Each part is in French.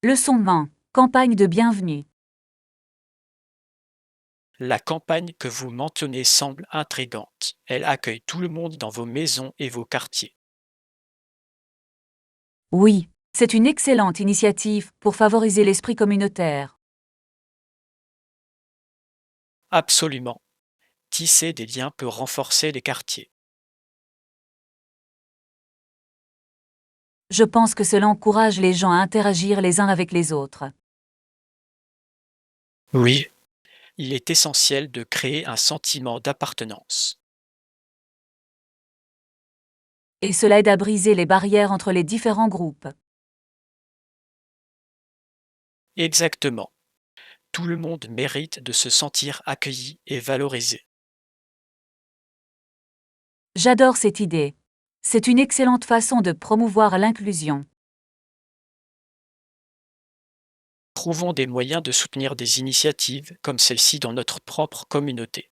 Leçon 20. Campagne de bienvenue. La campagne que vous mentionnez semble intrigante. Elle accueille tout le monde dans vos maisons et vos quartiers. Oui, c'est une excellente initiative pour favoriser l'esprit communautaire. Absolument. Tisser des liens peut renforcer les quartiers. Je pense que cela encourage les gens à interagir les uns avec les autres. Oui, il est essentiel de créer un sentiment d'appartenance. Et cela aide à briser les barrières entre les différents groupes. Exactement. Tout le monde mérite de se sentir accueilli et valorisé. J'adore cette idée. C'est une excellente façon de promouvoir l'inclusion. Trouvons des moyens de soutenir des initiatives comme celle-ci dans notre propre communauté.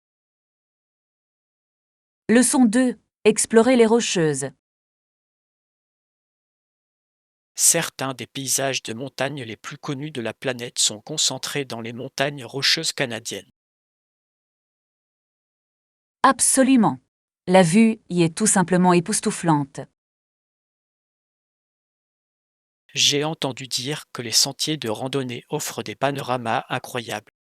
Leçon 2. Explorer les Rocheuses. Certains des paysages de montagne les plus connus de la planète sont concentrés dans les montagnes rocheuses canadiennes. Absolument. La vue y est tout simplement époustouflante. J'ai entendu dire que les sentiers de randonnée offrent des panoramas incroyables.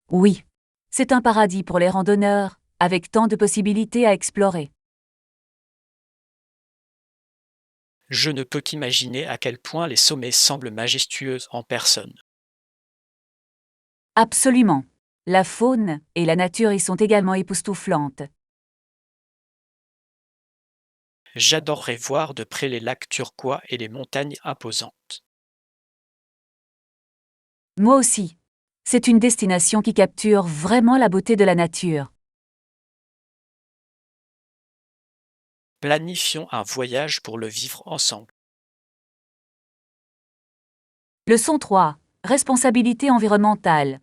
Oui, c'est un paradis pour les randonneurs, avec tant de possibilités à explorer. Je ne peux qu'imaginer à quel point les sommets semblent majestueux en personne. Absolument. La faune et la nature y sont également époustouflantes. J'adorerais voir de près les lacs turquois et les montagnes imposantes. Moi aussi. C'est une destination qui capture vraiment la beauté de la nature. Planifions un voyage pour le vivre ensemble. Leçon 3. Responsabilité environnementale.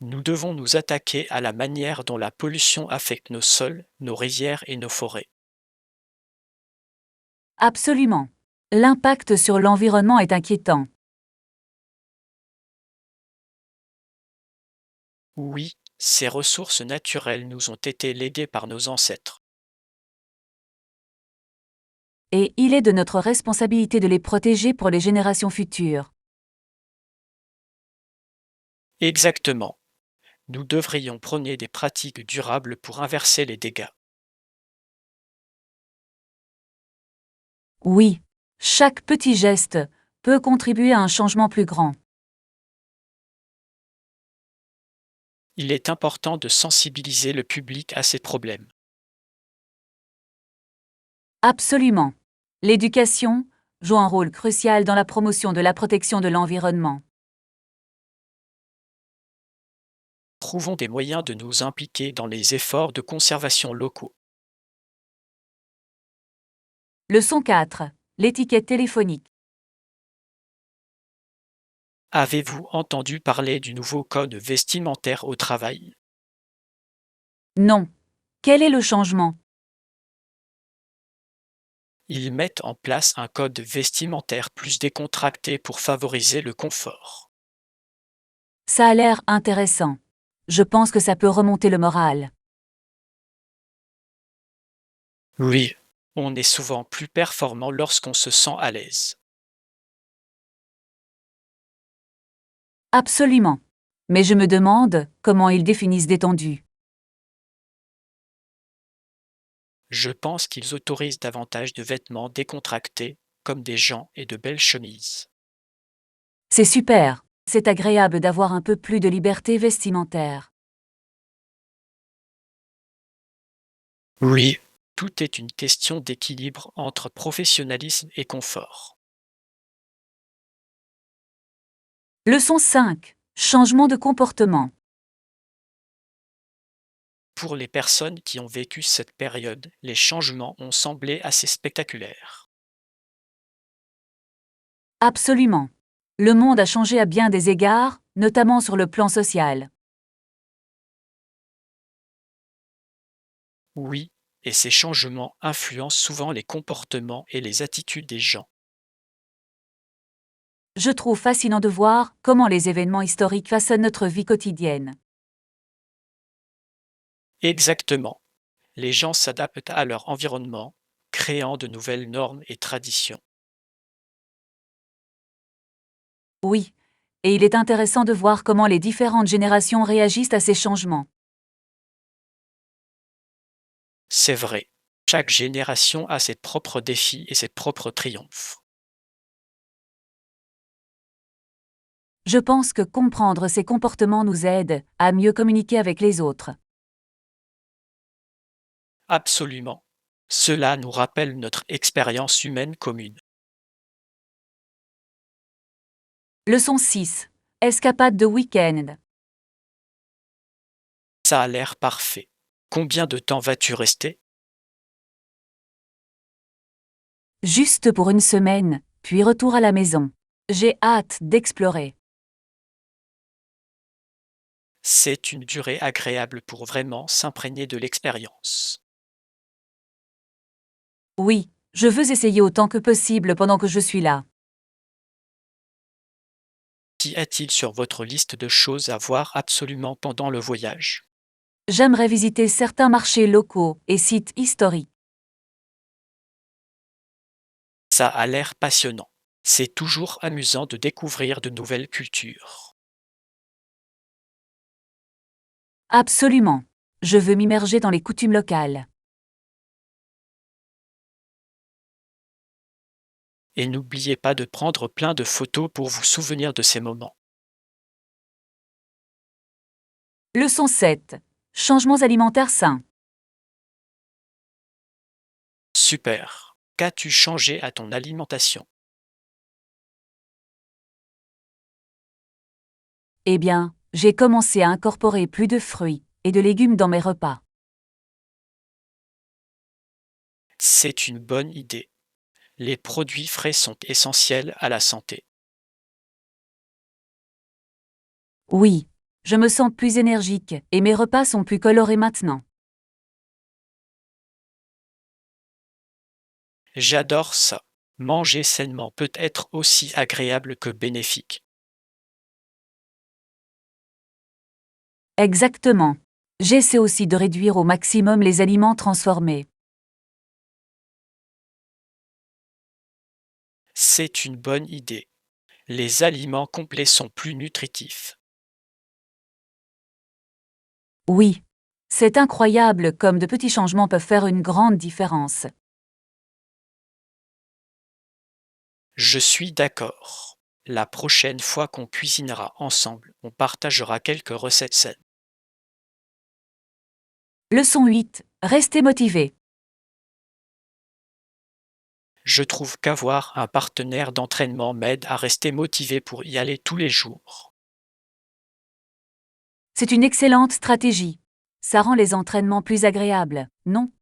Nous devons nous attaquer à la manière dont la pollution affecte nos sols, nos rivières et nos forêts. Absolument. L'impact sur l'environnement est inquiétant. Oui, ces ressources naturelles nous ont été léguées par nos ancêtres. Et il est de notre responsabilité de les protéger pour les générations futures. Exactement. Nous devrions prôner des pratiques durables pour inverser les dégâts. Oui, chaque petit geste peut contribuer à un changement plus grand. Il est important de sensibiliser le public à ces problèmes. Absolument. L'éducation joue un rôle crucial dans la promotion de la protection de l'environnement. Trouvons des moyens de nous impliquer dans les efforts de conservation locaux. Leçon 4. L'étiquette téléphonique. Avez-vous entendu parler du nouveau code vestimentaire au travail? Non. Quel est le changement? Ils mettent en place un code vestimentaire plus décontracté pour favoriser le confort. Ça a l'air intéressant. Je pense que ça peut remonter le moral. Oui, on est souvent plus performant lorsqu'on se sent à l'aise. Absolument. Mais je me demande comment ils définissent détendu. Je pense qu'ils autorisent davantage de vêtements décontractés, comme des gants et de belles chemises. C'est super. C'est agréable d'avoir un peu plus de liberté vestimentaire. Oui, tout est une question d'équilibre entre professionnalisme et confort. Leçon 5. Changement de comportement. Pour les personnes qui ont vécu cette période, les changements ont semblé assez spectaculaires. Absolument. Le monde a changé à bien des égards, notamment sur le plan social. Oui, et ces changements influencent souvent les comportements et les attitudes des gens. Je trouve fascinant de voir comment les événements historiques façonnent notre vie quotidienne. Exactement. Les gens s'adaptent à leur environnement, créant de nouvelles normes et traditions. Oui, et il est intéressant de voir comment les différentes générations réagissent à ces changements. C'est vrai. Chaque génération a ses propres défis et ses propres triomphes. Je pense que comprendre ces comportements nous aide à mieux communiquer avec les autres. Absolument. Cela nous rappelle notre expérience humaine commune. Leçon 6. Escapade de week-end. Ça a l'air parfait. Combien de temps vas-tu rester? Juste pour une semaine, puis retour à la maison. J'ai hâte d'explorer. C'est une durée agréable pour vraiment s'imprégner de l'expérience. Oui, je veux essayer autant que possible pendant que je suis là. Qu'y a-t-il sur votre liste de choses à voir absolument pendant le voyage? J'aimerais visiter certains marchés locaux et sites historiques. Ça a l'air passionnant. C'est toujours amusant de découvrir de nouvelles cultures. Absolument. Je veux m'immerger dans les coutumes locales. Et n'oubliez pas de prendre plein de photos pour vous souvenir de ces moments. Leçon 7. Changements alimentaires sains. Super. Qu'as-tu changé à ton alimentation? Eh bien, j'ai commencé à incorporer plus de fruits et de légumes dans mes repas. C'est une bonne idée. Les produits frais sont essentiels à la santé. Oui, je me sens plus énergique et mes repas sont plus colorés maintenant. J'adore ça. Manger sainement peut être aussi agréable que bénéfique. J'essaie J'essaie aussi de réduire au maximum les aliments transformés. C'est une bonne idée. Les aliments complets sont plus nutritifs. Oui. C'est incroyable comme de petits changements peuvent faire une grande différence. Je suis d'accord. La prochaine fois qu'on cuisinera ensemble, on partagera quelques recettes saines. Leçon 8. Restez motivé. Je trouve qu'avoir un partenaire d'entraînement m'aide à rester motivé pour y aller tous les jours. C'est une excellente stratégie. Ça rend les entraînements plus agréables, non?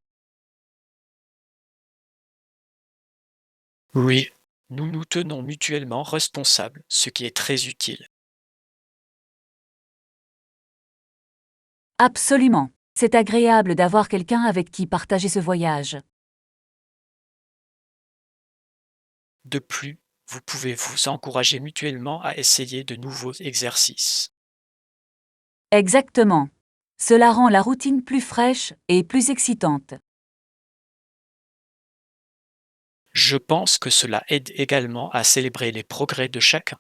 Oui, nous nous tenons mutuellement responsables, ce qui est très utile. Absolument. C'est agréable d'avoir quelqu'un avec qui partager ce voyage. De plus, vous pouvez vous encourager mutuellement à essayer de nouveaux exercices. Exactement. Cela rend la routine plus fraîche et plus excitante. Je pense que cela aide également à célébrer les progrès de chacun.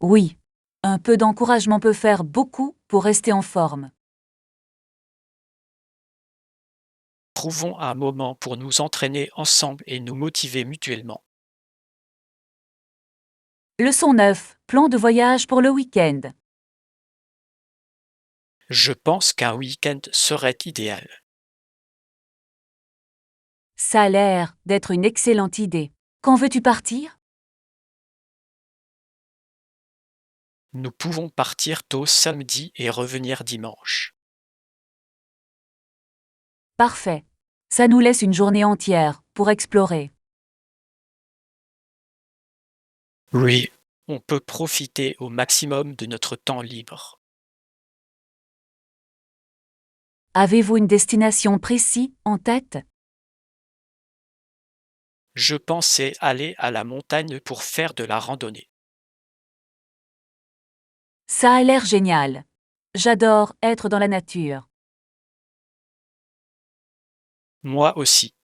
Oui. Un peu d'encouragement peut faire beaucoup pour rester en forme. Trouvons un moment pour nous entraîner ensemble et nous motiver mutuellement. Leçon 9. Plan de voyage pour le week-end. Je pense qu'un week-end serait idéal. Ça a l'air d'être une excellente idée. Quand veux-tu partir? Nous pouvons partir tôt samedi et revenir dimanche. Parfait. Ça nous laisse une journée entière pour explorer. Oui, on peut profiter au maximum de notre temps libre. Avez-vous une destination précise en tête? Je pensais aller à la montagne pour faire de la randonnée. Ça a l'air génial. J'adore être dans la nature. Moi aussi.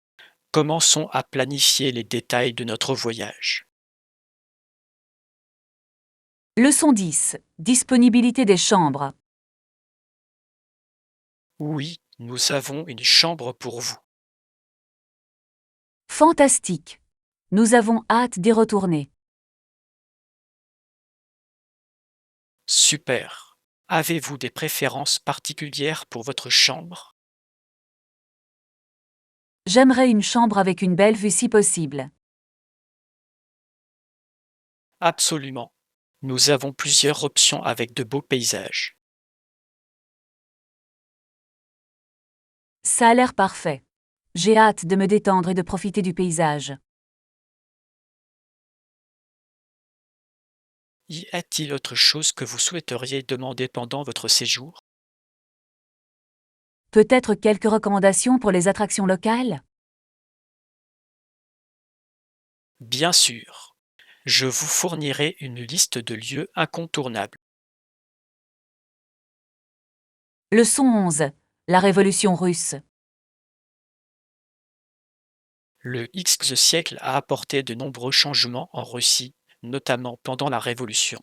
Commençons à planifier les détails de notre voyage. Leçon 10. Disponibilité des chambres. Oui, nous avons une chambre pour vous. Fantastique. Nous avons hâte d'y retourner. Super. Avez-vous des préférences particulières pour votre chambre? J'aimerais une chambre avec une belle vue si possible. Absolument. Nous avons plusieurs options avec de beaux paysages. Ça a l'air parfait. J'ai hâte de me détendre et de profiter du paysage. Y a-t-il autre chose que vous souhaiteriez demander pendant votre séjour? Peut-être quelques recommandations pour les attractions locales? Bien sûr. Je vous fournirai une liste de lieux incontournables. Leçon 11. La Révolution russe. Le X siècle a apporté de nombreux changements en Russie, notamment pendant la Révolution.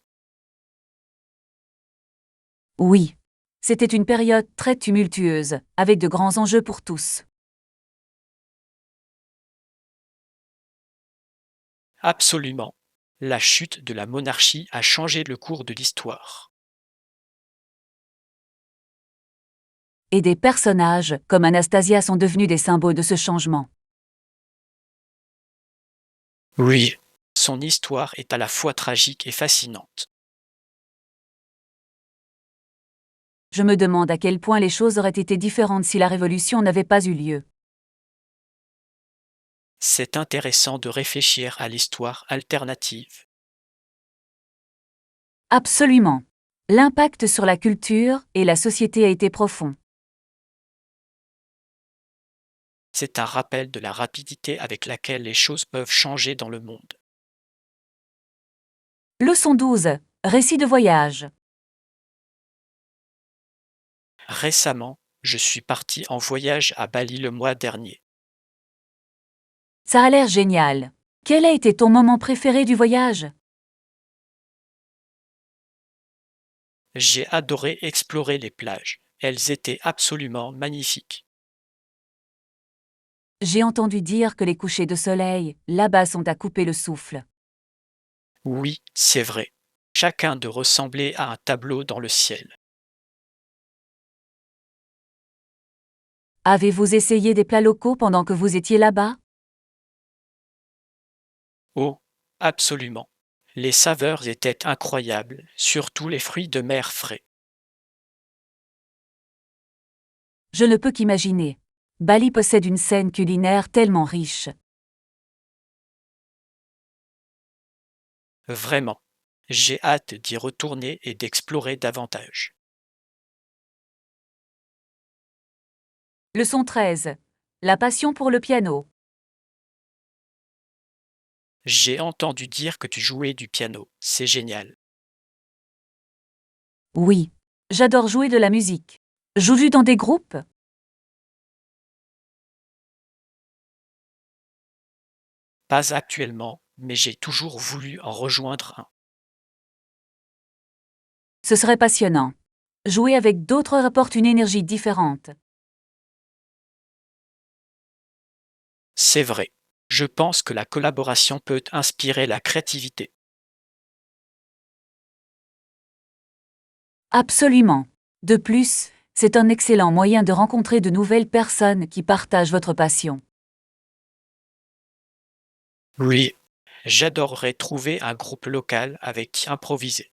Oui. C'était une période très tumultueuse, avec de grands enjeux pour tous. Absolument. La chute de la monarchie a changé le cours de l'histoire. Et des personnages, comme Anastasia, sont devenus des symboles de ce changement. Oui. Son histoire est à la fois tragique et fascinante. Je me demande à quel point les choses auraient été différentes si la Révolution n'avait pas eu lieu. C'est intéressant de réfléchir à l'histoire alternative. Absolument. L'impact sur la culture et la société a été profond. C'est un rappel de la rapidité avec laquelle les choses peuvent changer dans le monde. Leçon 12. Récit de voyage. Récemment, je suis parti en voyage à Bali le mois dernier. Ça a l'air génial. Quel a été ton moment préféré du voyage? J'ai adoré explorer les plages. Elles étaient absolument magnifiques. J'ai entendu dire que les couchers de soleil, là-bas, sont à couper le souffle. Oui, c'est vrai. Chacun de ressembler à un tableau dans le ciel. Avez-vous essayé des plats locaux pendant que vous étiez là-bas? Oh, absolument. Les saveurs étaient incroyables, surtout les fruits de mer frais. Je ne peux qu'imaginer. Bali possède une scène culinaire tellement riche. Vraiment. J'ai hâte d'y retourner et d'explorer davantage. Leçon 13. La passion pour le piano. J'ai entendu dire que tu jouais du piano. C'est génial. Oui. J'adore jouer de la musique. Joues-tu dans des groupes? Pas actuellement, mais j'ai toujours voulu en rejoindre un. Ce serait passionnant. Jouer avec d'autres apporte une énergie différente. C'est vrai. Je pense que la collaboration peut inspirer la créativité. Absolument. De plus, c'est un excellent moyen de rencontrer de nouvelles personnes qui partagent votre passion. Oui, j'adorerais trouver un groupe local avec qui improviser.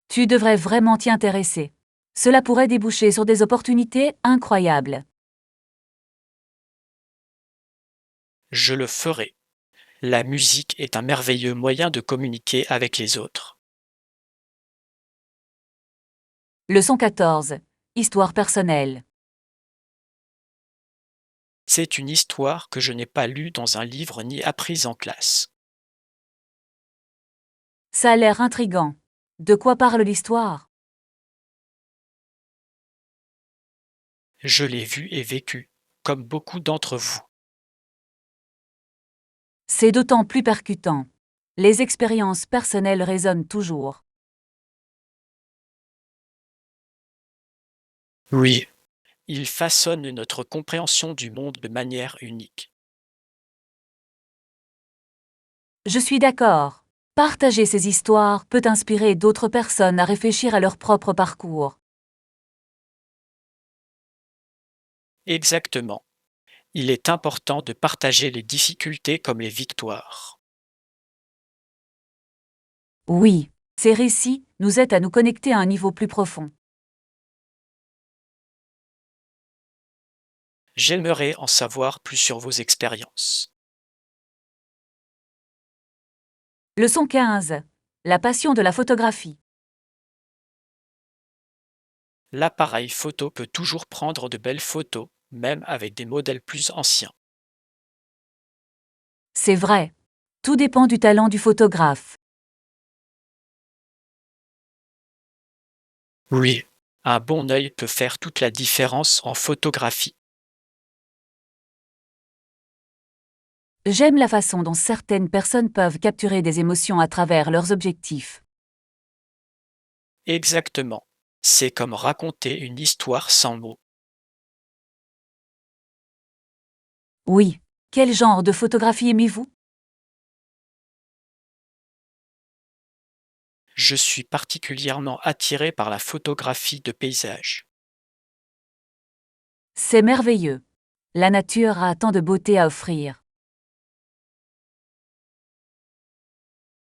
Tu devrais vraiment t'y intéresser. Cela pourrait déboucher sur des opportunités incroyables. Je le ferai. La musique est un merveilleux moyen de communiquer avec les autres. Leçon 14. Histoire personnelle. C'est une histoire que je n'ai pas lue dans un livre ni apprise en classe. Ça a l'air intriguant. De quoi parle l'histoire? Je l'ai vue et vécue, comme beaucoup d'entre vous. C'est d'autant plus percutant. Les expériences personnelles résonnent toujours. Oui, il façonne notre compréhension du monde de manière unique. Je suis d'accord. Partager ces histoires peut inspirer d'autres personnes à réfléchir à leur propre parcours. Exactement. Il est important de partager les difficultés comme les victoires. Oui, ces récits nous aident à nous connecter à un niveau plus profond. J'aimerais en savoir plus sur vos expériences. Leçon 15. La passion de la photographie. L'appareil photo peut toujours prendre de belles photos, même avec des modèles plus anciens. C'est vrai. Tout dépend du talent du photographe. Oui, un bon œil peut faire toute la différence en photographie. J'aime la façon dont certaines personnes peuvent capturer des émotions à travers leurs objectifs. Exactement. C'est comme raconter une histoire sans mots. Oui. Quel genre de photographie aimez-vous? Je suis particulièrement attiré par la photographie de paysage. C'est merveilleux. La nature a tant de beauté à offrir.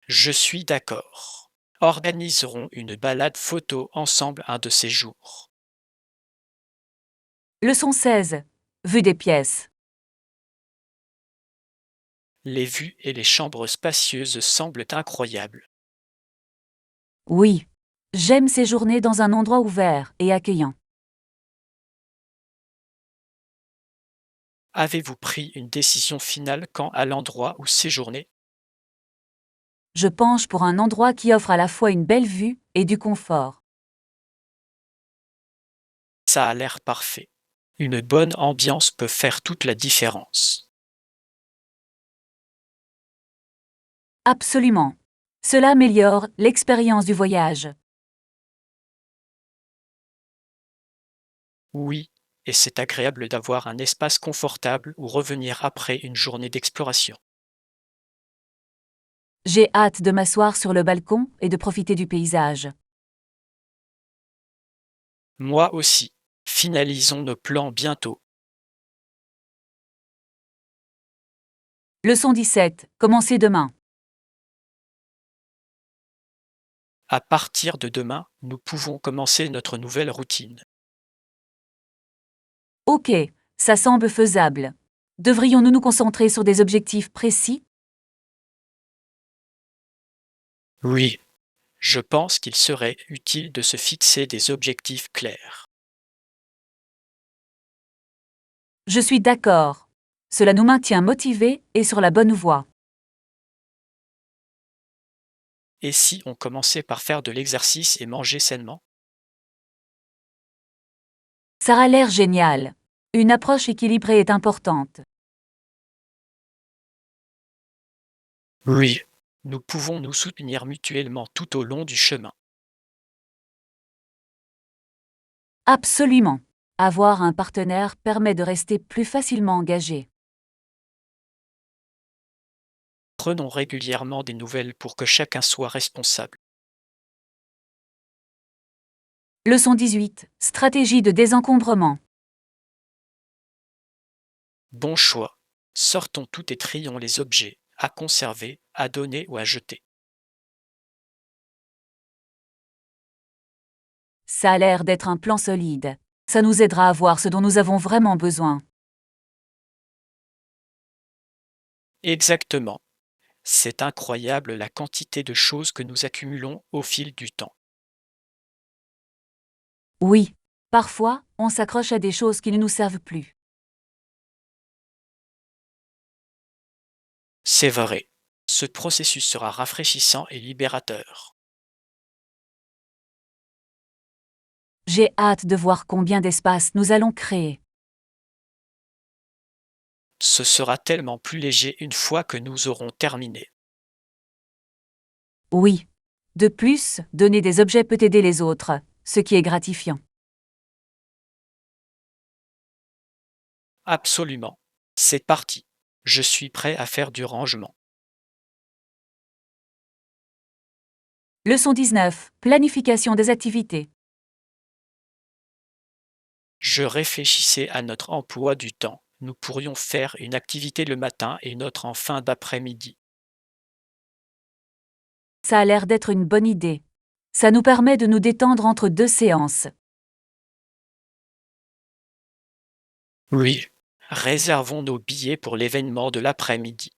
Je suis d'accord. Organiserons une balade photo ensemble un de ces jours. Leçon 16. Vue des pièces. Les vues et les chambres spacieuses semblent incroyables. Oui. J'aime séjourner dans un endroit ouvert et accueillant. Avez-vous pris une décision finale quant à l'endroit où séjourner? Je penche pour un endroit qui offre à la fois une belle vue et du confort. Ça a l'air parfait. Une bonne ambiance peut faire toute la différence. Absolument. Cela améliore l'expérience du voyage. Oui, et c'est agréable d'avoir un espace confortable où revenir après une journée d'exploration. J'ai hâte de m'asseoir sur le balcon et de profiter du paysage. Moi aussi. Finalisons nos plans bientôt. Leçon 17. Commencez demain. À partir de demain, nous pouvons commencer notre nouvelle routine. Ok, ça semble faisable. Devrions-nous nous concentrer sur des objectifs précis? Oui, je pense qu'il serait utile de se fixer des objectifs clairs. Je suis d'accord. Cela nous maintient motivés et sur la bonne voie. Et si on commençait par faire de l'exercice et manger sainement? Ça a l'air génial. Une approche équilibrée est importante. Oui, nous pouvons nous soutenir mutuellement tout au long du chemin. Absolument. Avoir un partenaire permet de rester plus facilement engagé. Prenons régulièrement des nouvelles pour que chacun soit responsable. Leçon 18. Stratégie de désencombrement. Bon choix. Sortons tout et trions les objets, à conserver, à donner ou à jeter. Ça a l'air d'être un plan solide. Ça nous aidera à voir ce dont nous avons vraiment besoin. Exactement. C'est incroyable la quantité de choses que nous accumulons au fil du temps. Oui. Parfois, on s'accroche à des choses qui ne nous servent plus. C'est vrai. Ce processus sera rafraîchissant et libérateur. J'ai hâte de voir combien d'espace nous allons créer. Ce sera tellement plus léger une fois que nous aurons terminé. Oui. De plus, donner des objets peut aider les autres, ce qui est gratifiant. Absolument. C'est parti. Je suis prêt à faire du rangement. Leçon 19. Planification des activités. Je réfléchissais à notre emploi du temps. Nous pourrions faire une activité le matin et une autre en fin d'après-midi. Ça a l'air d'être une bonne idée. Ça nous permet de nous détendre entre deux séances. Oui. Réservons nos billets pour l'événement de l'après-midi.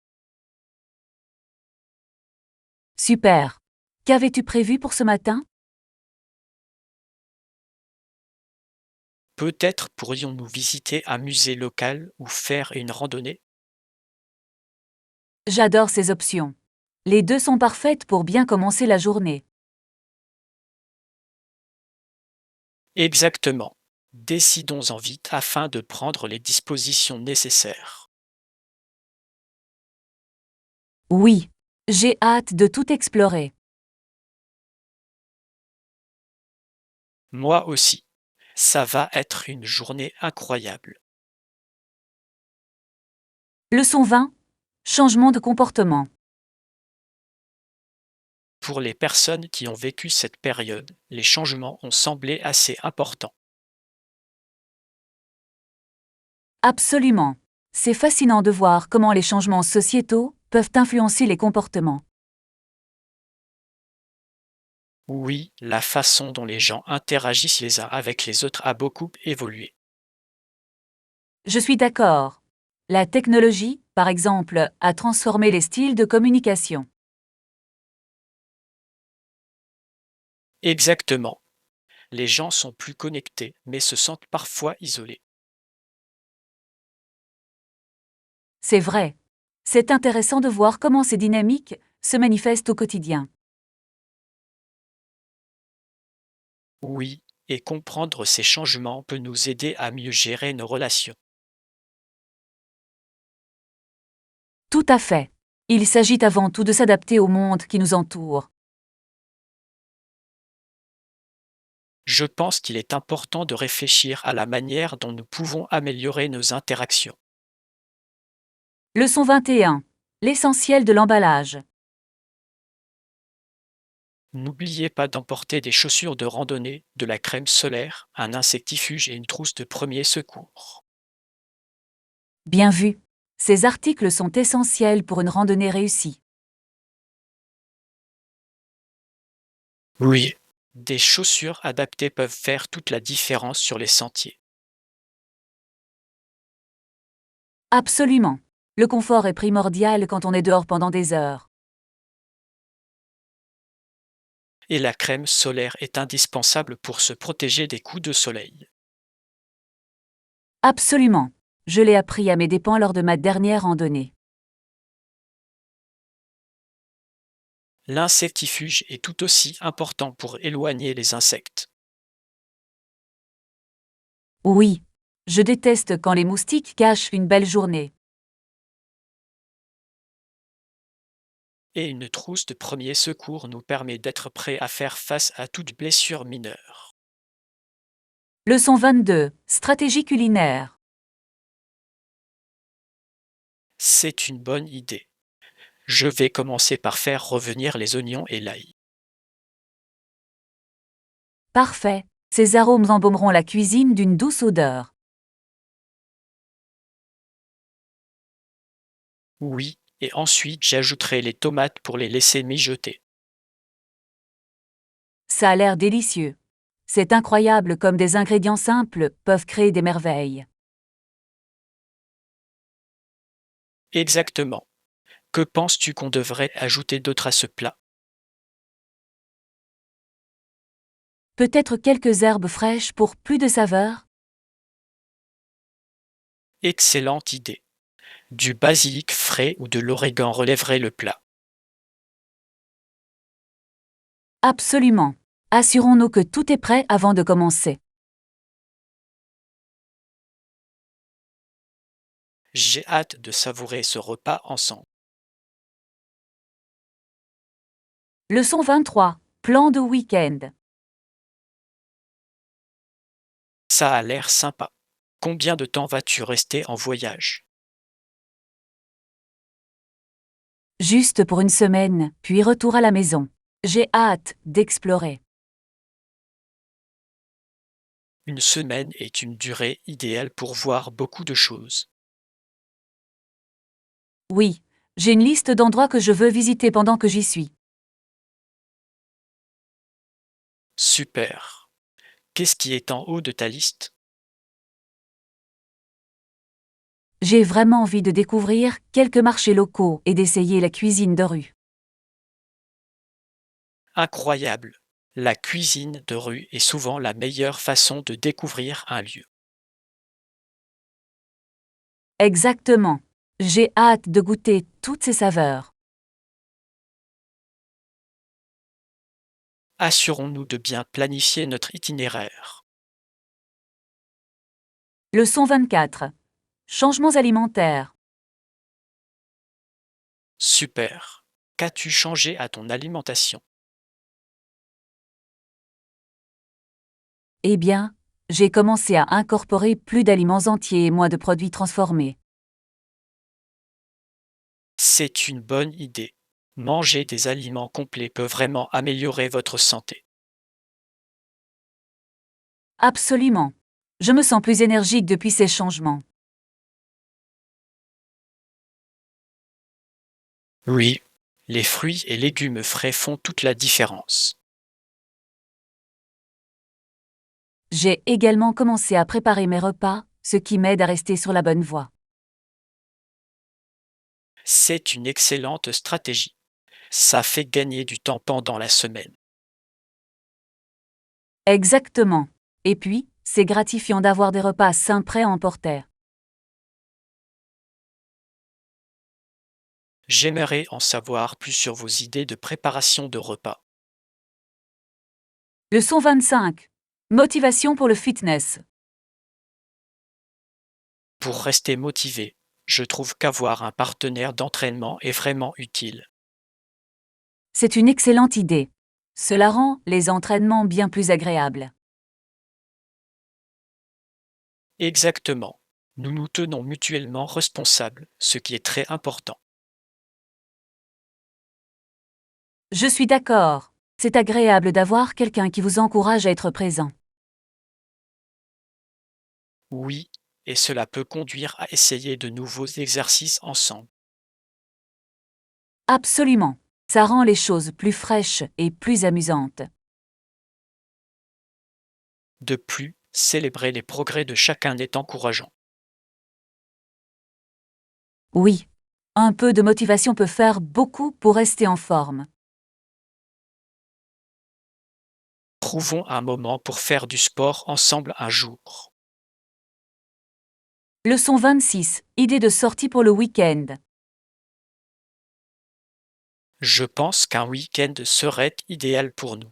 Super. Qu'avais-tu prévu pour ce matin? Peut-être pourrions-nous visiter un musée local ou faire une randonnée. J'adore ces options. Les deux sont parfaites pour bien commencer la journée. Exactement. Décidons-en vite afin de prendre les dispositions nécessaires. Oui. J'ai hâte de tout explorer. Moi aussi. Ça va être une journée incroyable. Leçon 20. Changement de comportement. Pour les personnes qui ont vécu cette période, les changements ont semblé assez importants. Absolument. C'est fascinant de voir comment les changements sociétaux peuvent influencer les comportements. Oui, la façon dont les gens interagissent les uns avec les autres a beaucoup évolué. Je suis d'accord. La technologie, par exemple, a transformé les styles de communication. Exactement. Les gens sont plus connectés, mais se sentent parfois isolés. C'est vrai. C'est intéressant de voir comment ces dynamiques se manifestent au quotidien. Oui, et comprendre ces changements peut nous aider à mieux gérer nos relations. Tout à fait. Il s'agit avant tout de s'adapter au monde qui nous entoure. Je pense qu'il est important de réfléchir à la manière dont nous pouvons améliorer nos interactions. Leçon 21. L'essentiel de l'emballage. N'oubliez pas d'emporter des chaussures de randonnée, de la crème solaire, un insectifuge et une trousse de premier secours. Bien vu. Ces articles sont essentiels pour une randonnée réussie. Oui, des chaussures adaptées peuvent faire toute la différence sur les sentiers. Absolument. Le confort est primordial quand on est dehors pendant des heures. Et la crème solaire est indispensable pour se protéger des coups de soleil. Absolument. Je l'ai appris à mes dépens lors de ma dernière randonnée. L'insectifuge est tout aussi important pour éloigner les insectes. Oui. Je déteste quand les moustiques cachent une belle journée. Et une trousse de premier secours nous permet d'être prêts à faire face à toute blessure mineure. Leçon 22. Stratégie culinaire. C'est une bonne idée. Je vais commencer par faire revenir les oignons et l'ail. Parfait. Ces arômes embaumeront la cuisine d'une douce odeur. Oui, et ensuite j'ajouterai les tomates pour les laisser mijoter. Ça a l'air délicieux. C'est incroyable comme des ingrédients simples peuvent créer des merveilles. Exactement. Que penses-tu qu'on devrait ajouter d'autre à ce plat? Peut-être quelques herbes fraîches pour plus de saveur? Excellente idée. Du basilic frais ou de l'origan relèverait le plat. Absolument. Assurons-nous que tout est prêt avant de commencer. J'ai hâte de savourer ce repas ensemble. Leçon 23. Plan de week-end. Ça a l'air sympa. Combien de temps vas-tu rester en voyage? Juste pour une semaine, puis retour à la maison. J'ai hâte d'explorer. Une semaine est une durée idéale pour voir beaucoup de choses. Oui, j'ai une liste d'endroits que je veux visiter pendant que j'y suis. Super. Qu'est-ce qui est en haut de ta liste? J'ai vraiment envie de découvrir quelques marchés locaux et d'essayer la cuisine de rue. Incroyable. La cuisine de rue est souvent la meilleure façon de découvrir un lieu. Exactement. J'ai hâte de goûter toutes ces saveurs. Assurons-nous de bien planifier notre itinéraire. Leçon 24. Changements alimentaires. Super. Qu'as-tu changé à ton alimentation? Eh bien, j'ai commencé à incorporer plus d'aliments entiers et moins de produits transformés. C'est une bonne idée. Manger des aliments complets peut vraiment améliorer votre santé. Absolument. Je me sens plus énergique depuis ces changements. Oui, les fruits et légumes frais font toute la différence. J'ai également commencé à préparer mes repas, ce qui m'aide à rester sur la bonne voie. C'est une excellente stratégie. Ça fait gagner du temps pendant la semaine. Exactement. Et puis, c'est gratifiant d'avoir des repas sains prêts à emporter. J'aimerais en savoir plus sur vos idées de préparation de repas. Leçon 25. Motivation pour le fitness. Pour rester motivé, je trouve qu'avoir un partenaire d'entraînement est vraiment utile. C'est une excellente idée. Cela rend les entraînements bien plus agréables. Exactement. Nous nous tenons mutuellement responsables, ce qui est très important. Je suis d'accord. C'est agréable d'avoir quelqu'un qui vous encourage à être présent. Oui, et cela peut conduire à essayer de nouveaux exercices ensemble. Absolument. Ça rend les choses plus fraîches et plus amusantes. De plus, célébrer les progrès de chacun est encourageant. Oui. Un peu de motivation peut faire beaucoup pour rester en forme. Trouvons un moment pour faire du sport ensemble un jour. Leçon 26. Idée de sortie pour le week-end. Je pense qu'un week-end serait idéal pour nous.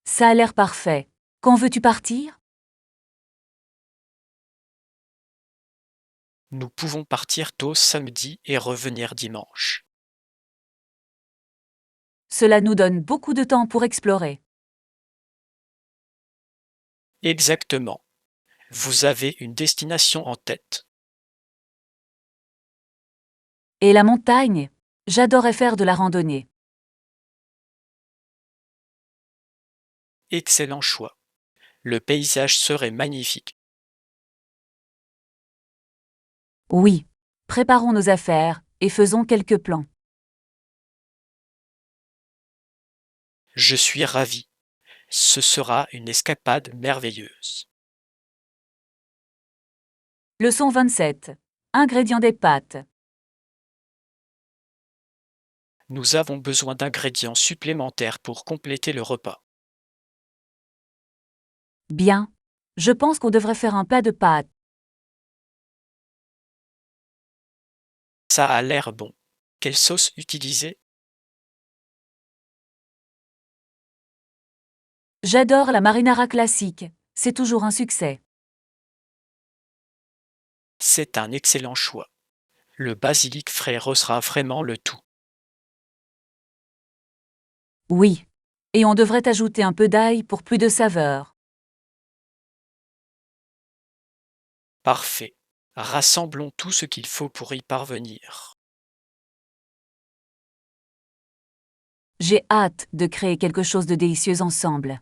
Ça a l'air parfait. Quand veux-tu partir? Nous pouvons partir tôt samedi et revenir dimanche. Cela nous donne beaucoup de temps pour explorer. Exactement. Vous avez une destination en tête. Et la montagne? J'adorais faire de la randonnée. Excellent choix. Le paysage serait magnifique. Oui. Préparons nos affaires et faisons quelques plans. Je suis ravi. Ce sera une escapade merveilleuse. Leçon 27. Ingrédients des pâtes. Nous avons besoin d'ingrédients supplémentaires pour compléter le repas. Bien. Je pense qu'on devrait faire un plat de pâtes. Ça a l'air bon. Quelle sauce utiliser? J'adore la marinara classique. C'est toujours un succès. C'est un excellent choix. Le basilic frais rehaussera vraiment le tout. Oui. Et on devrait ajouter un peu d'ail pour plus de saveur. Parfait. Rassemblons tout ce qu'il faut pour y parvenir. J'ai hâte de créer quelque chose de délicieux ensemble.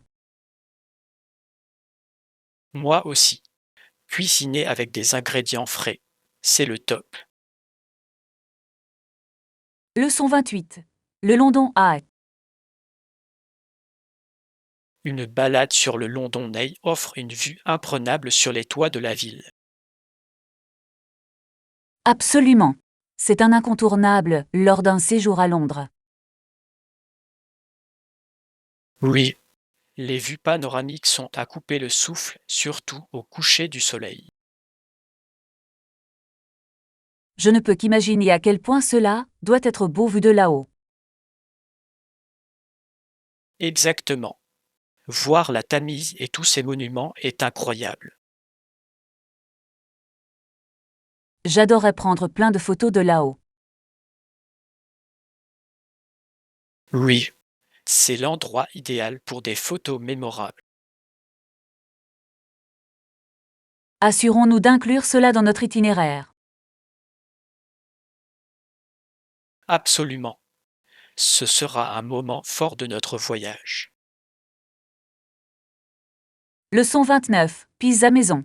Moi aussi. Cuisiner avec des ingrédients frais, c'est le top. Leçon 28. Le London Eye. Une balade sur le London Eye offre une vue imprenable sur les toits de la ville. Absolument. C'est un incontournable lors d'un séjour à Londres. Oui, les vues panoramiques sont à couper le souffle, surtout au coucher du soleil. Je ne peux qu'imaginer à quel point cela doit être beau vu de là-haut. Exactement. Voir la Tamise et tous ses monuments est incroyable. J'adorerais prendre plein de photos de là-haut. Oui, c'est l'endroit idéal pour des photos mémorables. Assurons-nous d'inclure cela dans notre itinéraire. Absolument. Ce sera un moment fort de notre voyage. Leçon 29. Pizza maison.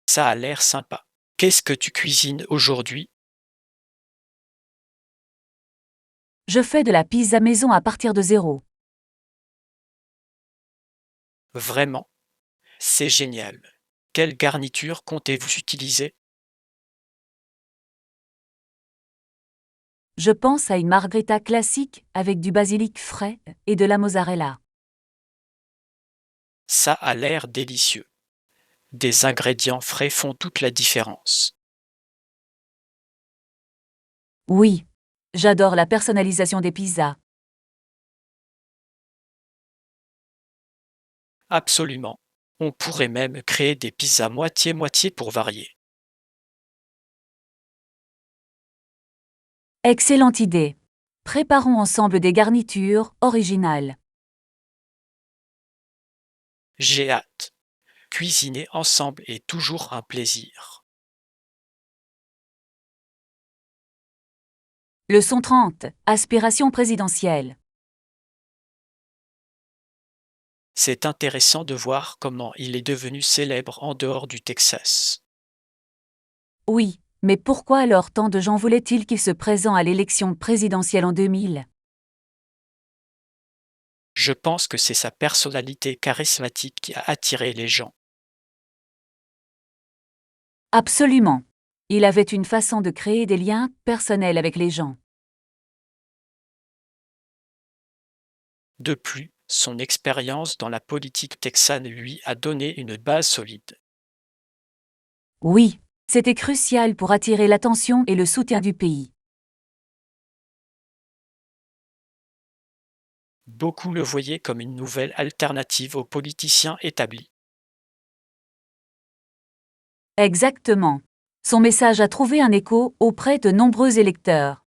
Ça a l'air sympa. Qu'est-ce que tu cuisines aujourd'hui? Je fais de la pizza maison à partir de zéro. Vraiment? C'est génial. Quelle garniture comptez-vous utiliser? Je pense à une margherita classique avec du basilic frais et de la mozzarella. Ça a l'air délicieux. Des ingrédients frais font toute la différence. Oui. J'adore la personnalisation des pizzas. Absolument. On pourrait même créer des pizzas moitié-moitié pour varier. Excellente idée. Préparons ensemble des garnitures originales. J'ai hâte. Cuisiner ensemble est toujours un plaisir. Leçon 30. Aspiration présidentielle. C'est intéressant de voir comment il est devenu célèbre en dehors du Texas. Oui, mais pourquoi alors tant de gens voulaient-ils qu'il se présente à l'élection présidentielle en 2000? Je pense que c'est sa personnalité charismatique qui a attiré les gens. Absolument. Il avait une façon de créer des liens personnels avec les gens. De plus, son expérience dans la politique texane lui a donné une base solide. Oui, c'était crucial pour attirer l'attention et le soutien du pays. Beaucoup le voyaient comme une nouvelle alternative aux politiciens établis. Exactement. Son message a trouvé un écho auprès de nombreux électeurs.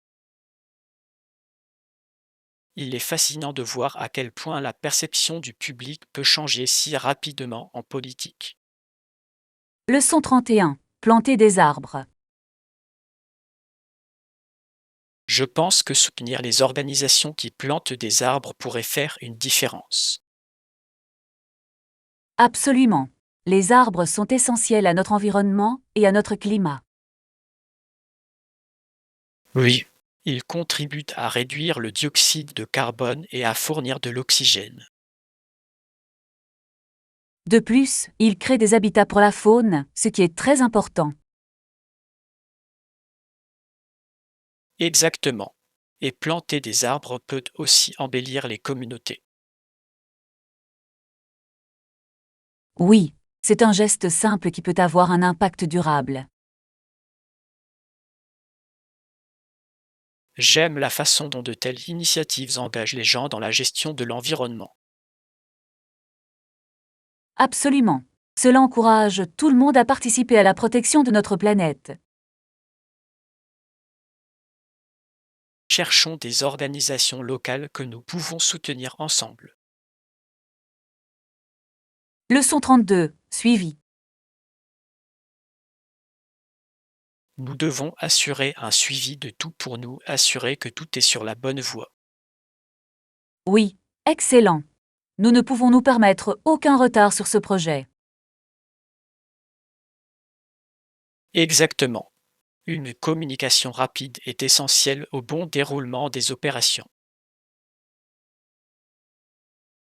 Il est fascinant de voir à quel point la perception du public peut changer si rapidement en politique. Leçon 31. Planter des arbres. Je pense que soutenir les organisations qui plantent des arbres pourrait faire une différence. Absolument. Les arbres sont essentiels à notre environnement et à notre climat. Oui, ils contribuent à réduire le dioxyde de carbone et à fournir de l'oxygène. De plus, ils créent des habitats pour la faune, ce qui est très important. Exactement. Et planter des arbres peut aussi embellir les communautés. Oui, c'est un geste simple qui peut avoir un impact durable. J'aime la façon dont de telles initiatives engagent les gens dans la gestion de l'environnement. Absolument. Cela encourage tout le monde à participer à la protection de notre planète. Cherchons des organisations locales que nous pouvons soutenir ensemble. Leçon 32. Suivi. Nous devons assurer un suivi de tout pour nous assurer que tout est sur la bonne voie. Oui, excellent. Nous ne pouvons nous permettre aucun retard sur ce projet. Exactement. Une communication rapide est essentielle au bon déroulement des opérations.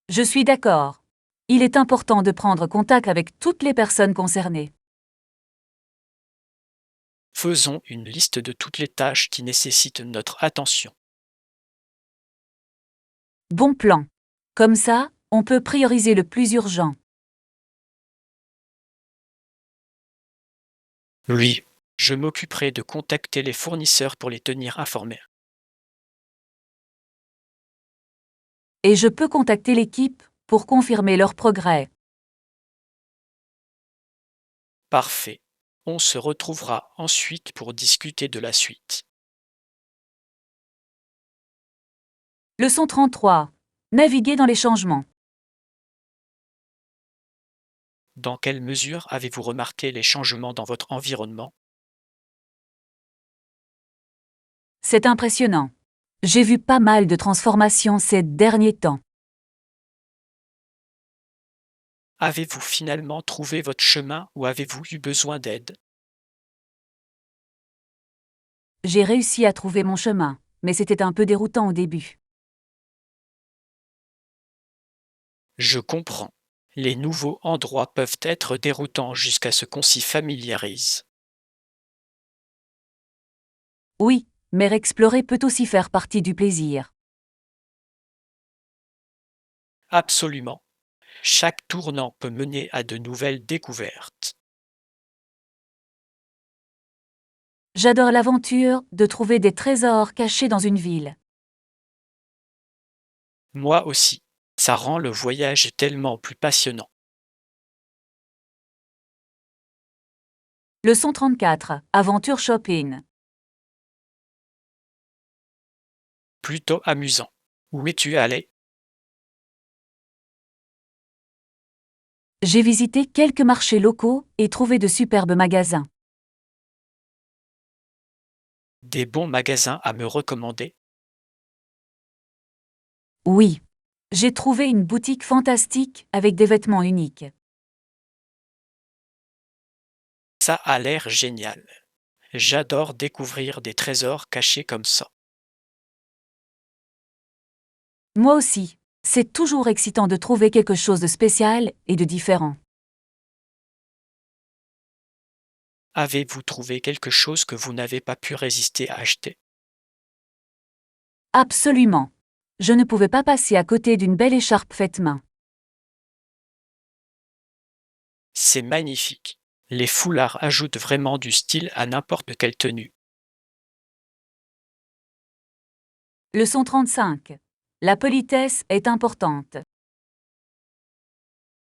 Je suis d'accord. Il est important de prendre contact avec toutes les personnes concernées. Faisons une liste de toutes les tâches qui nécessitent notre attention. Bon plan. Comme ça, on peut prioriser le plus urgent. Oui, je m'occuperai de contacter les fournisseurs pour les tenir informés. Et je peux contacter l'équipe pour confirmer leur progrès. Parfait. On se retrouvera ensuite pour discuter de la suite. Leçon 33. Naviguer dans les changements. Dans quelle mesure avez-vous remarqué les changements dans votre environnement? C'est impressionnant. J'ai vu pas mal de transformations ces derniers temps. Avez-vous finalement trouvé votre chemin ou avez-vous eu besoin d'aide? J'ai réussi à trouver mon chemin, mais c'était un peu déroutant au début. Je comprends. Les nouveaux endroits peuvent être déroutants jusqu'à ce qu'on s'y familiarise. Oui, mais explorer peut aussi faire partie du plaisir. Absolument. Chaque tournant peut mener à de nouvelles découvertes. J'adore l'aventure de trouver des trésors cachés dans une ville. Moi aussi. Ça rend le voyage tellement plus passionnant. Leçon 34. Aventure shopping. Plutôt amusant. Où es-tu allé? J'ai visité quelques marchés locaux et trouvé de superbes magasins. Des bons magasins à me recommander? Oui. J'ai trouvé une boutique fantastique avec des vêtements uniques. Ça a l'air génial. J'adore découvrir des trésors cachés comme ça. Moi aussi. C'est toujours excitant de trouver quelque chose de spécial et de différent. Avez-vous trouvé quelque chose que vous n'avez pas pu résister à acheter? Absolument. Je ne pouvais pas passer à côté d'une belle écharpe faite main. C'est magnifique. Les foulards ajoutent vraiment du style à n'importe quelle tenue. Leçon 35. La politesse est importante.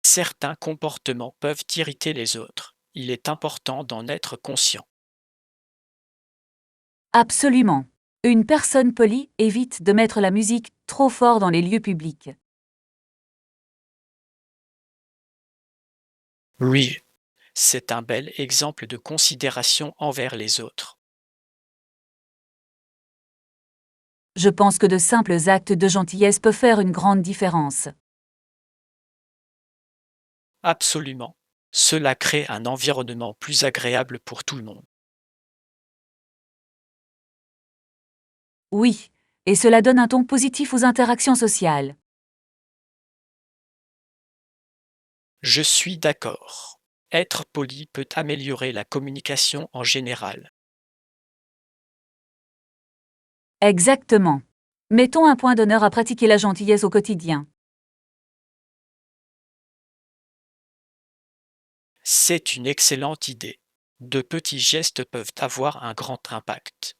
Certains comportements peuvent irriter les autres. Il est important d'en être conscient. Absolument. Une personne polie évite de mettre la musique trop fort dans les lieux publics. Oui, c'est un bel exemple de considération envers les autres. Je pense que de simples actes de gentillesse peuvent faire une grande différence. Absolument. Cela crée un environnement plus agréable pour tout le monde. Oui, et cela donne un ton positif aux interactions sociales. Je suis d'accord. Être poli peut améliorer la communication en général. Exactement. Mettons un point d'honneur à pratiquer la gentillesse au quotidien. C'est une excellente idée. De petits gestes peuvent avoir un grand impact.